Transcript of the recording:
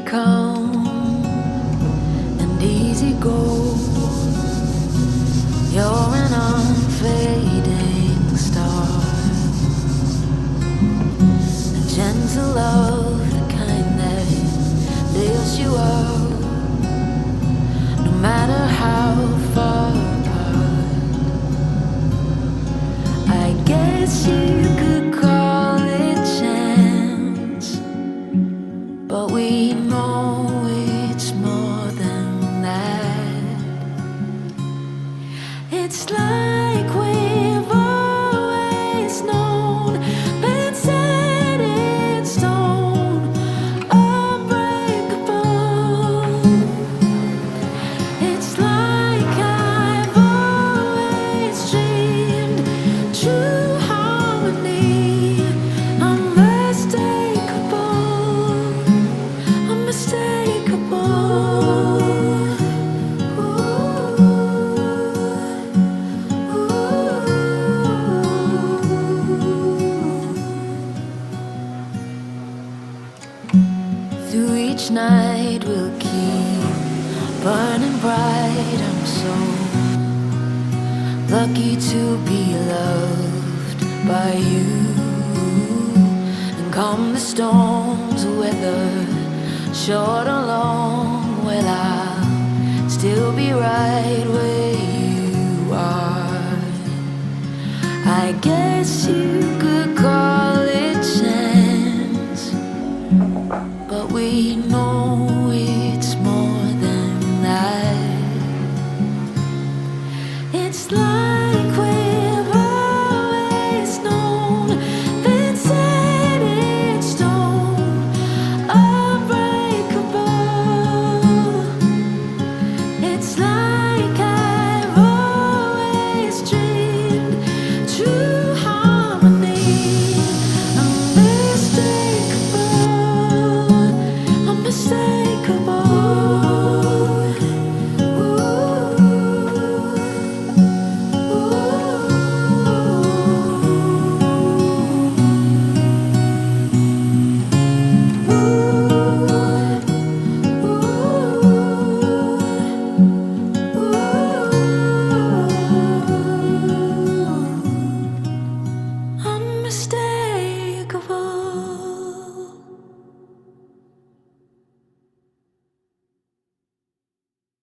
come and easy go. You're an unfading star, a gentle love, the kind that lifts you up, no matter how far apart. I guess you could call it chance, but we know it's more than that. It's like we've always known, been set in stone, unbreakable. It's like I've always dreamed, true harmony, unmistakable, unmistakable. Through each night we'll keep burning bright. I'm so lucky to be loved by you. And come the storms, whether short or long, well, I'll still be right where you are. I guess you could call